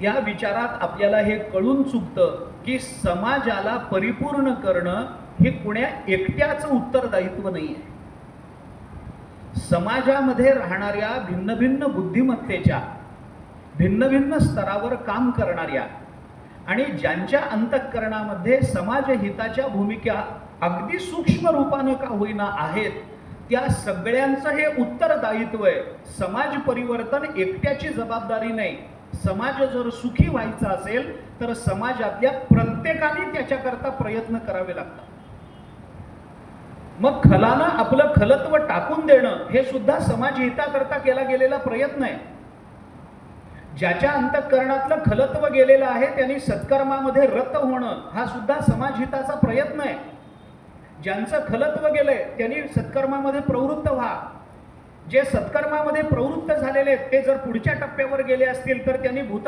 या विचारात आपल्याला हे कळून चुकतं की समाजाला परिपूर्ण करणं हे कुण्या एकट्याचं उत्तरदायित्व नाही आहे. समाजामध्ये राहणाऱ्या भिन्न भिन्न बुद्धिमत्तेच्या, भिन्न भिन्न स्तरावर काम करणाऱ्या आणि ज्यांच्या अंतःकरणामध्ये समाजहिताच्या भूमिका अगदी सूक्ष्म रूपानं का होईना आहेत, त्या सगळ्यांचं हे उत्तरदायित्व आहे. समाज परिवर्तन एकट्याची जबाबदारी नाही. समाज जर सुखी व्हायचा असेल तर समाजातल्या प्रत्येकाने त्याच्याकरता प्रयत्न करावे लागतात. मग खलानं आपलं खलत्व टाकून देणं हे सुद्धा समाजहिताकरता केला गेलेला प्रयत्न आहे. ज्याच्या अंतःकरणातलं खलत्व गेलेलं आहे त्यांनी सत्कर्मामध्ये रत होणं हा सुद्धा समाजहिताचा प्रयत्न आहे. ज्यांचं खलत्व गेलंय त्यांनी सत्कर्मामध्ये प्रवृत्त व्हा. जे सत्कर्मामध्ये प्रवृत्त झालेले ते जर पुढच्या टप्प्यावर गेले असतील तर त्यांनी भूत